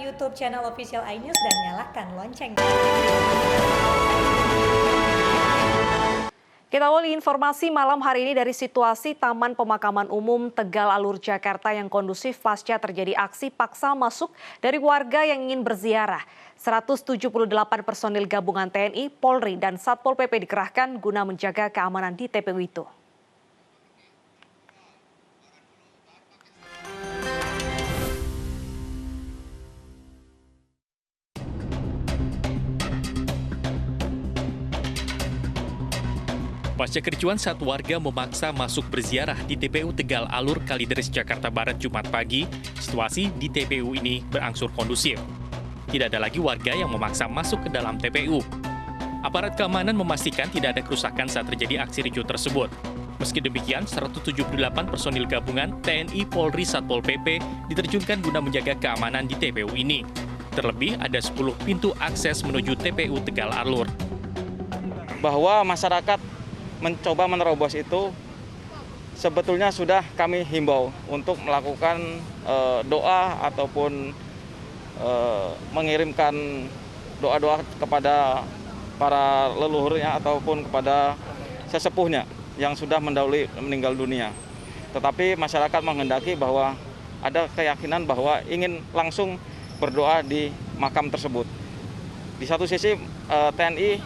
YouTube channel official iNews dan nyalakan lonceng. Kita awali informasi malam hari ini dari situasi Taman Pemakaman Umum Tegal Alur Jakarta yang kondusif pasca terjadi aksi paksa masuk dari warga yang ingin berziarah. 178 personil gabungan TNI, Polri, dan Satpol PP dikerahkan guna menjaga keamanan di TPU itu. Pasca kericuan saat warga memaksa masuk berziarah di TPU Tegal Alur Kalideres, Jakarta Barat Jumat pagi, situasi di TPU ini berangsur kondusif. Tidak ada lagi warga yang memaksa masuk ke dalam TPU. Aparat keamanan memastikan tidak ada kerusakan saat terjadi aksi ricuh tersebut. Meski demikian, 178 personil gabungan TNI, Polri, Satpol PP diterjunkan guna menjaga keamanan di TPU ini. Terlebih, ada 10 pintu akses menuju TPU Tegal Alur. Bahwa masyarakat mencoba menerobos itu sebetulnya sudah kami himbau untuk melakukan doa ataupun mengirimkan doa-doa kepada para leluhurnya ataupun kepada sesepuhnya yang sudah mendahului meninggal dunia. Tetapi masyarakat menghendaki bahwa ada keyakinan bahwa ingin langsung berdoa di makam tersebut. Di satu sisi TNI,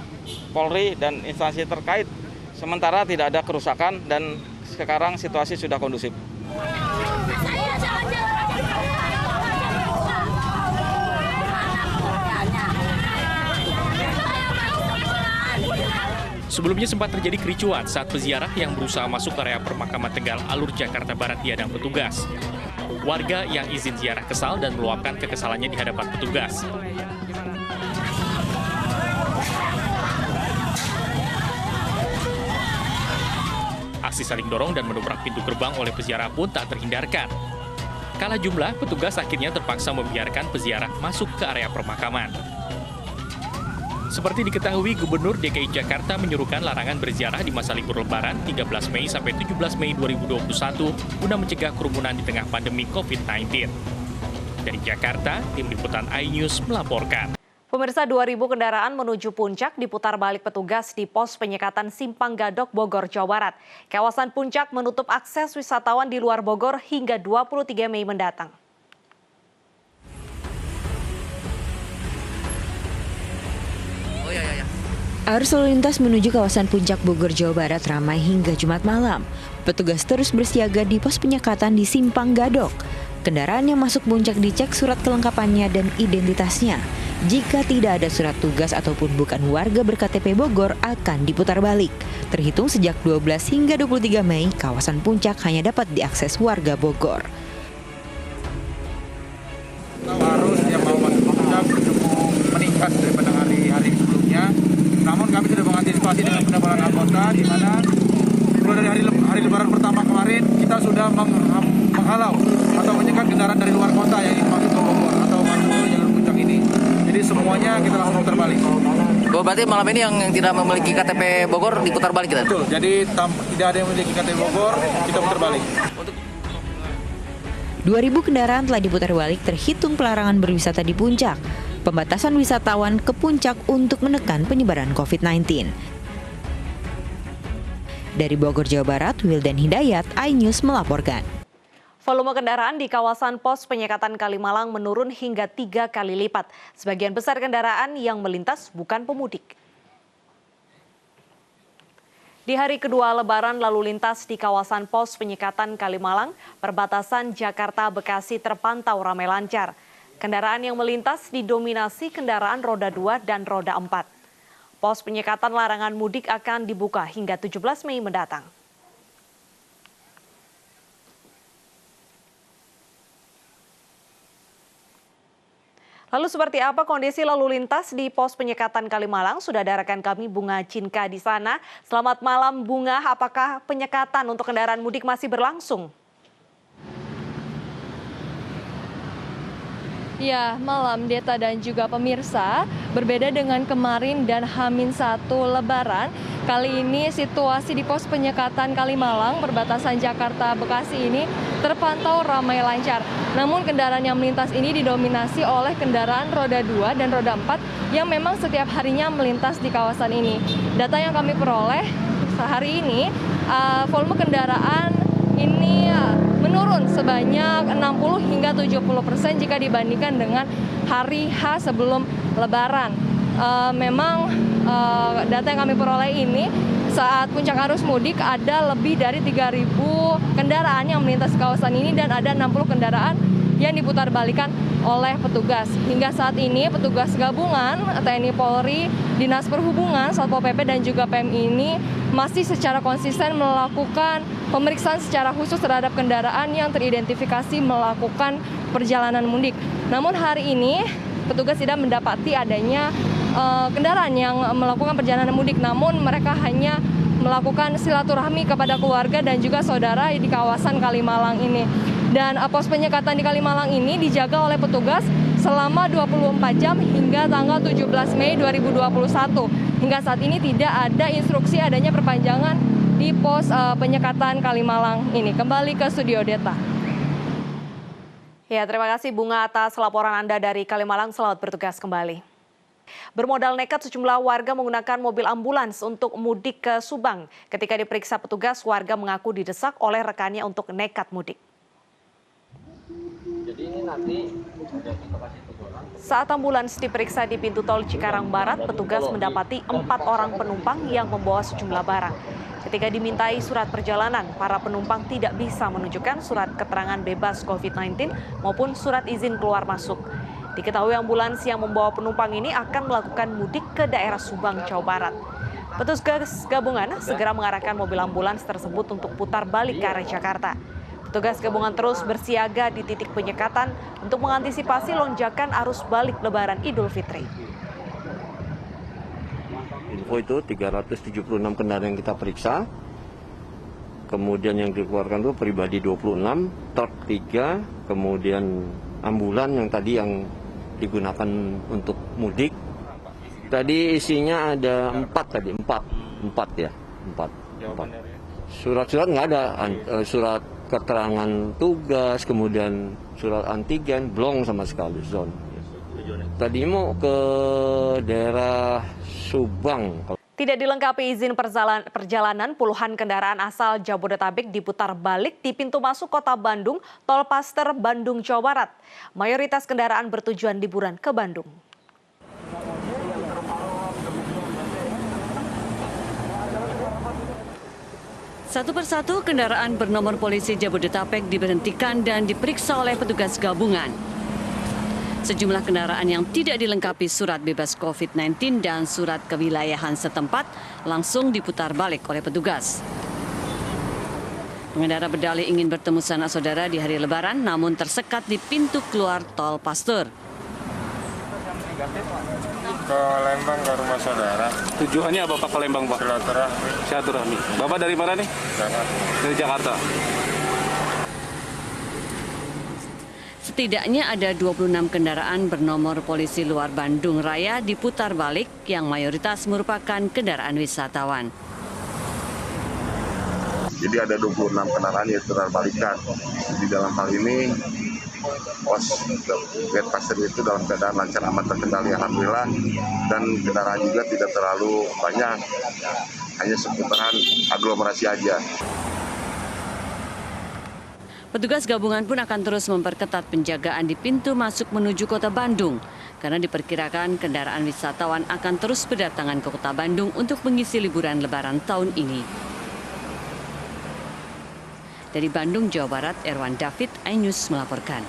Polri, dan instansi terkait sementara tidak ada kerusakan dan sekarang situasi sudah kondusif. Sebelumnya sempat terjadi kericuan saat peziarah yang berusaha masuk area permakaman Tegal Alur Jakarta Barat dihadang petugas. Warga yang izin ziarah kesal dan meluapkan kekesalannya di hadapan petugas. Aksi saling dorong dan menobrak pintu gerbang oleh peziarah pun tak terhindarkan. Kalah jumlah, petugas akhirnya terpaksa membiarkan peziarah masuk ke area permakaman. Seperti diketahui, Gubernur DKI Jakarta menyuruhkan larangan berziarah di masa libur Lebaran 13 Mei sampai 17 Mei 2021 guna mencegah kerumunan di tengah pandemi COVID-19. Dari Jakarta, tim liputan iNews melaporkan. Pemirsa, 2.000 kendaraan menuju Puncak diputar balik petugas di pos penyekatan Simpang Gadok, Bogor, Jawa Barat. Kawasan Puncak menutup akses wisatawan di luar Bogor hingga 23 Mei mendatang. Arus lalu lintas menuju kawasan Puncak Bogor, Jawa Barat ramai hingga Jumat malam. Petugas terus bersiaga di pos penyekatan di Simpang Gadok. Kendaraan yang masuk Puncak dicek surat kelengkapannya dan identitasnya. Jika tidak ada surat tugas ataupun bukan warga ber-KTP Bogor akan diputar balik. Terhitung sejak 12 hingga 23 Mei, kawasan Puncak hanya dapat diakses warga Bogor. Arus yang mau masuk Puncak cukup meningkat daripada hari-hari sebelumnya. Namun kami sudah mengantisipasi dengan penebalan anggota, di mana mulai dari hari Lebaran pertama kemarin kita sudah menghalau atau menyekat kendaraan dari luar kota yang ingin masuk ke Bogor atau masuk ke jalur Puncak ini. Jadi semuanya kita langsung putar balik. Oh, berarti malam ini yang tidak memiliki KTP Bogor diputar balik kita? Betul, jadi tidak ada yang memiliki KTP Bogor, kita putar balik. 2.000 kendaraan telah diputar balik terhitung pelarangan berwisata di Puncak. Pembatasan wisatawan ke Puncak untuk menekan penyebaran COVID-19. Dari Bogor, Jawa Barat, Wildan Hidayat, iNews melaporkan. Volume kendaraan di kawasan pos penyekatan Kalimalang menurun hingga 3 kali lipat. Sebagian besar kendaraan yang melintas bukan pemudik. Di hari kedua Lebaran lalu lintas di kawasan pos penyekatan Kalimalang, perbatasan Jakarta-Bekasi terpantau ramai lancar. Kendaraan yang melintas didominasi kendaraan roda 2 dan roda 4. Pos penyekatan larangan mudik akan dibuka hingga 17 Mei mendatang. Lalu seperti apa kondisi lalu lintas di pos penyekatan Kalimalang? Sudah ada rekan kami Bunga Cinka di sana. Selamat malam Bunga, apakah penyekatan untuk kendaraan mudik masih berlangsung? Ya, malam Deta dan juga pemirsa, berbeda dengan kemarin dan H-1 Lebaran, kali ini situasi di pos penyekatan Kalimalang, perbatasan Jakarta Bekasi ini terpantau ramai lancar. Namun kendaraan yang melintas ini didominasi oleh kendaraan roda 2 dan roda 4 yang memang setiap harinya melintas di kawasan ini. Data yang kami peroleh hari ini, volume kendaraan ini menurun sebanyak 60 hingga 70% jika dibandingkan dengan hari H sebelum Lebaran. Memang data yang kami peroleh ini saat puncak arus mudik ada lebih dari 3.000 kendaraan yang melintas kawasan ini dan ada 60 kendaraan yang diputarbalikkan oleh petugas. Hingga saat ini petugas gabungan TNI Polri, Dinas Perhubungan, Satpol PP dan juga PMI ini masih secara konsisten melakukan pemeriksaan secara khusus terhadap kendaraan yang teridentifikasi melakukan perjalanan mudik. Namun hari ini petugas tidak mendapati adanya kendaraan yang melakukan perjalanan mudik, namun mereka hanya melakukan silaturahmi kepada keluarga dan juga saudara di kawasan Kalimalang ini. Dan pos penyekatan di Kalimalang ini dijaga oleh petugas selama 24 jam hingga tanggal 17 Mei 2021. Hingga saat ini tidak ada instruksi adanya perpanjangan di pos penyekatan Kalimalang ini. Kembali ke studio Deta. Ya, terima kasih Bunga atas laporan Anda dari Kalimalang. Selamat bertugas kembali. Bermodal nekat sejumlah warga menggunakan mobil ambulans untuk mudik ke Subang. Ketika diperiksa petugas, warga mengaku didesak oleh rekannya untuk nekat mudik. Saat ambulans diperiksa di pintu tol Cikarang Barat, petugas mendapati 4 orang penumpang yang membawa sejumlah barang. Ketika dimintai surat perjalanan, para penumpang tidak bisa menunjukkan surat keterangan bebas COVID-19 maupun surat izin keluar masuk. Diketahui ambulans yang membawa penumpang ini akan melakukan mudik ke daerah Subang, Jawa Barat. Petugas gabungan segera mengarahkan mobil ambulans tersebut untuk putar balik ke arah Jakarta. Petugas gabungan terus bersiaga di titik penyekatan untuk mengantisipasi lonjakan arus balik Lebaran Idul Fitri. Info itu 376 kendaraan yang kita periksa. Kemudian yang dikeluarkan itu pribadi 26, truk 3, kemudian ambulan yang tadi yang digunakan untuk mudik. Tadi isinya ada 4 ya. Surat-surat nggak ada, surat keterangan tugas, kemudian surat antigen, belum sama sekali, zon. Tadi mau ke daerah Subang. Tidak dilengkapi izin perjalanan, puluhan kendaraan asal Jabodetabek diputar balik di pintu masuk kota Bandung, Tol Paster, Bandung, Jawa Barat. Mayoritas kendaraan bertujuan liburan ke Bandung. Satu persatu kendaraan bernomor polisi Jabodetabek diberhentikan dan diperiksa oleh petugas gabungan. Sejumlah kendaraan yang tidak dilengkapi surat bebas COVID-19 dan surat kewilayahan setempat langsung diputar balik oleh petugas. Pengendara berdalih ingin bertemu sanak saudara di hari Lebaran namun tersekat di pintu keluar Tol Paster. Ke Lembang, ke rumah saudara. Tujuannya apa Pak ke Lembang Pak? Silaturahmi. Bapak dari mana nih? Jakarta. Dari Jakarta. Setidaknya ada 26 kendaraan bernomor polisi luar Bandung Raya diputar balik yang mayoritas merupakan kendaraan wisatawan. Jadi ada 26 kendaraan yang terbalikkan. Di dalam hal ini pos gate pasir itu dalam keadaan lancar aman terkendali alhamdulillah, dan kendaraan juga tidak terlalu banyak, hanya seputaran aglomerasi aja. Petugas gabungan pun akan terus memperketat penjagaan di pintu masuk menuju kota Bandung karena diperkirakan kendaraan wisatawan akan terus berdatangan ke kota Bandung untuk mengisi liburan Lebaran tahun ini. Dari Bandung, Jawa Barat, Erwan David, iNews melaporkan.